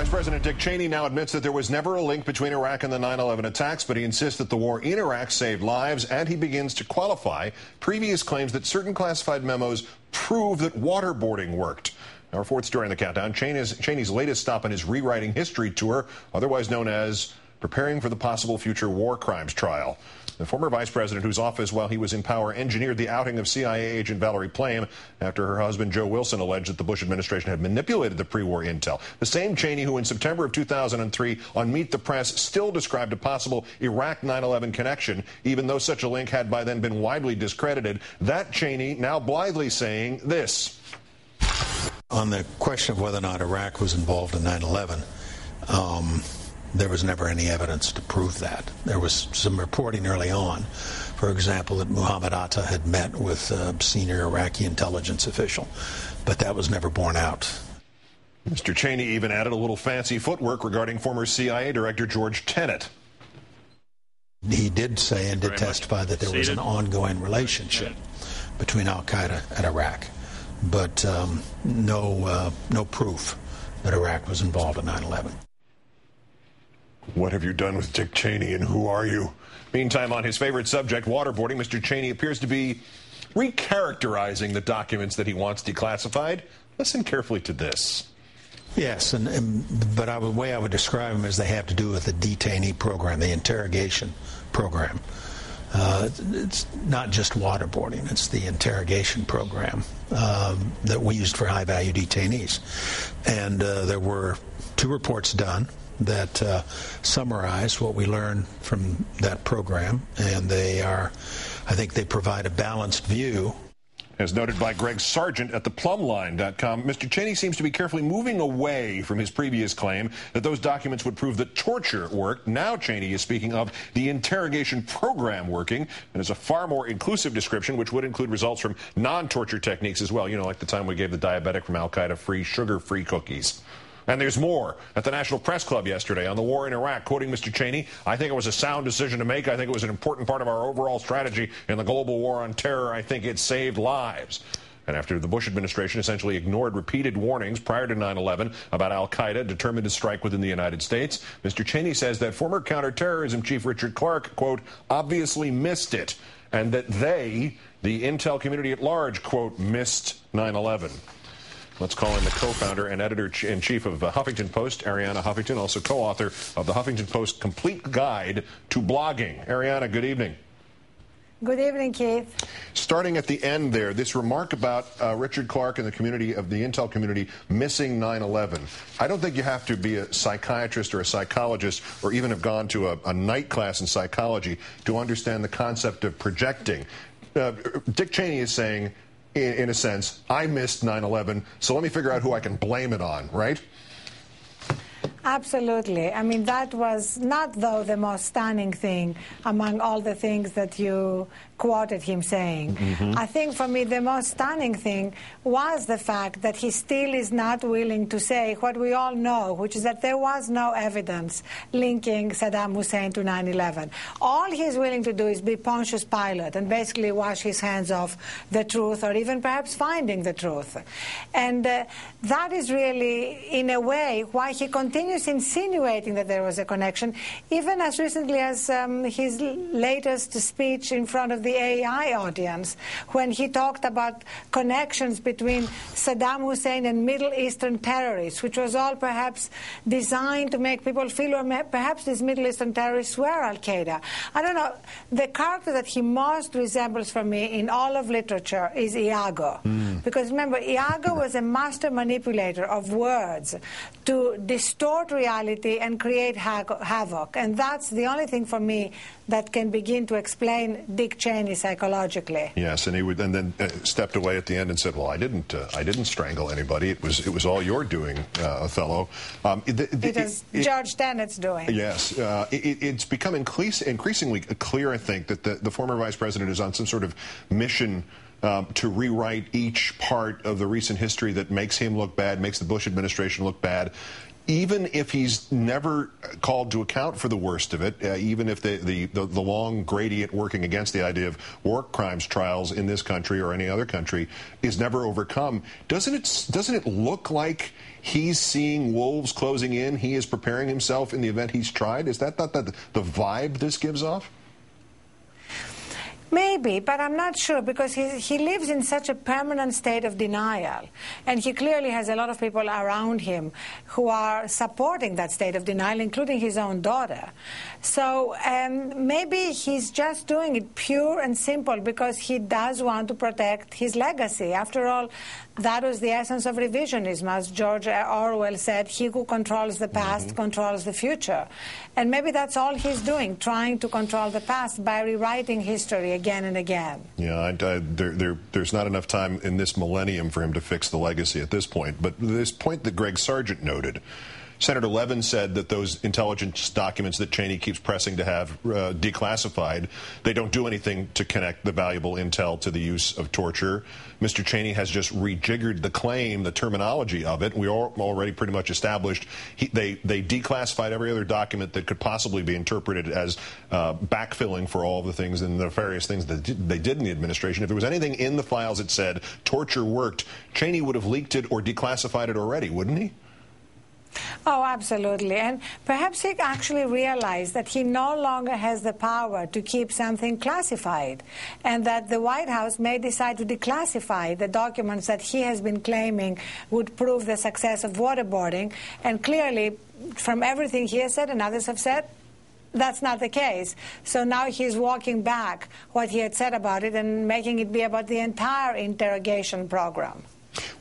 Vice President Dick Cheney now admits that there was never a link between Iraq and the 9/11 attacks, but he insists that the war in Iraq saved lives, and he begins to qualify previous claims that certain classified memos prove that waterboarding worked. Our fourth story in the countdown, Cheney's latest stop on his rewriting history tour, otherwise known as preparing for the possible future war crimes trial. The former vice president, whose office, while he was in power, engineered the outing of CIA agent Valerie Plame after her husband Joe Wilson alleged that the Bush administration had manipulated the pre-war intel. The same Cheney who in September of 2003 on Meet the Press still described a possible Iraq 9/11 connection, even though such a link had by then been widely discredited. That Cheney now blithely saying this. On the question of whether or not Iraq was involved in 9/11, there was never any evidence to prove that. There was some reporting early on, for example, that Mohammed Atta had met with a senior Iraqi intelligence official, but that was never borne out. Mr. Cheney even added a little fancy footwork regarding former CIA Director George Tenet. He did say and did testify that there was an ongoing relationship between al-Qaeda and Iraq, but no proof that Iraq was involved in 9/11. What have you done with Dick Cheney, and who are you? Meantime, on his favorite subject, waterboarding, Mr. Cheney appears to be recharacterizing the documents that he wants declassified. Listen carefully to this. Yes, but the way I would describe them is they have to do with the detainee program, the interrogation program. It's not just waterboarding, it's the interrogation program that we used for high-value detainees. And there were 2 reports done that summarize what we learned from that program, and I think they provide a balanced view. As noted by Greg Sargent at theplumline.com, Mr. Cheney seems to be carefully moving away from his previous claim that those documents would prove that torture worked. Now Cheney is speaking of the interrogation program working, and is a far more inclusive description, which would include results from non-torture techniques as well, like the time we gave the diabetic from al-Qaeda free sugar-free cookies. And there's more. At the National Press Club yesterday on the war in Iraq, quoting Mr. Cheney, "I think it was a sound decision to make. I think it was an important part of our overall strategy in the global war on terror. I think it saved lives." And after the Bush administration essentially ignored repeated warnings prior to 9/11 about al-Qaeda determined to strike within the United States, Mr. Cheney says that former counterterrorism chief Richard Clarke, quote, obviously missed it, and that they, the intel community at large, quote, missed 9/11. Let's call in the co-founder and editor-in-chief of Huffington Post, Arianna Huffington, also co-author of the Huffington Post Complete Guide to Blogging. Arianna, good evening. Good evening, Keith. Starting at the end there, this remark about Richard Clarke and the community of the intel community missing 9/11. I don't think you have to be a psychiatrist or a psychologist or even have gone to a night class in psychology to understand the concept of projecting. Dick Cheney is saying, in a sense, I missed 9/11, so let me figure out who I can blame it on, right? Absolutely. I mean, that was not, though, the most stunning thing among all the things that you quoted him saying. I think, for me, the most stunning thing was the fact that he still is not willing to say what we all know, which is that there was no evidence linking Saddam Hussein to 9/11. All he's willing to do is be Pontius Pilate and basically wash his hands off the truth, or even perhaps finding the truth. And that is really, in a way, why he continues insinuating that there was a connection, even as recently as his latest speech in front of the AI audience, when he talked about connections between Saddam Hussein and Middle Eastern terrorists, which was all perhaps designed to make people feel, or perhaps these Middle Eastern terrorists were al-Qaeda. I don't know. The character that he most resembles for me in all of literature is Iago. Because remember, Iago was a master manipulator of words to distort reality and create havoc. And that's the only thing for me that can begin to explain Dick Cheney psychologically. Yes, and he would, and then stepped away at the end and said, "Well, I didn't strangle anybody. It was all your doing, Othello." It was George Tenet's doing. Yes, it's become increasingly clear, I think, that the former vice president is on some sort of mission to rewrite each part of the recent history that makes him look bad, makes the Bush administration look bad. Even if he's never called to account for the worst of it, even if the long gradient working against the idea of war crimes trials in this country or any other country is never overcome, doesn't it look like he's seeing wolves closing in, he is preparing himself in the event he's tried? Is that not the vibe this gives off? Maybe, but I'm not sure, because he lives in such a permanent state of denial. And he clearly has a lot of people around him who are supporting that state of denial, including his own daughter. So maybe he's just doing it pure and simple because he does want to protect his legacy. After all, that was the essence of revisionism. As George Orwell said, he who controls the past controls the future. And maybe that's all he's doing, trying to control the past by rewriting history again and again. Yeah, there's not enough time in this millennium for him to fix the legacy at this point. But this point that Greg Sargent noted, Senator Levin said that those intelligence documents that Cheney keeps pressing to have declassified, they don't do anything to connect the valuable intel to the use of torture. Mr. Cheney has just rejiggered the claim, the terminology of it. We already pretty much established they declassified every other document that could possibly be interpreted as backfilling for all the things and the nefarious things that they did in the administration. If there was anything in the files that said torture worked, Cheney would have leaked it or declassified it already, wouldn't he? Oh, absolutely. And perhaps he actually realized that he no longer has the power to keep something classified, and that the White House may decide to declassify the documents that he has been claiming would prove the success of waterboarding. And clearly, from everything he has said and others have said, that's not the case. So now he's walking back what he had said about it and making it be about the entire interrogation program.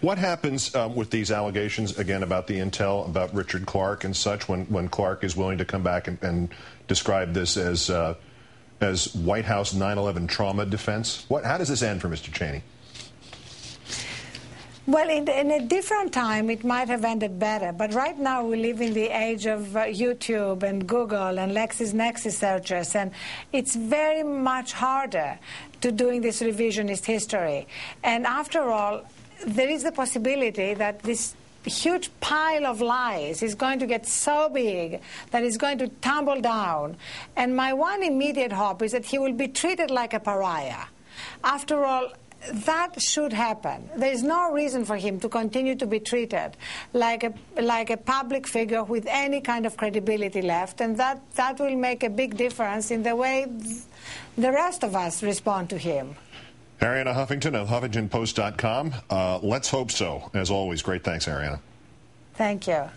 What happens with these allegations, again, about the intel, about Richard Clarke and such, when Clarke is willing to come back and describe this as White House 9/11 trauma defense? How does this end for Mr. Cheney? Well, in a different time, it might have ended better. But right now, we live in the age of YouTube and Google and LexisNexis searches, and it's very much harder to doing this revisionist history. And after all, there is the possibility that this huge pile of lies is going to get so big that it's going to tumble down. And my one immediate hope is that he will be treated like a pariah. After all, that should happen. There is no reason for him to continue to be treated like a public figure with any kind of credibility left, and that will make a big difference in the way the rest of us respond to him. Arianna Huffington of HuffingtonPost.com. Let's hope so. As always, great thanks, Arianna. Thank you.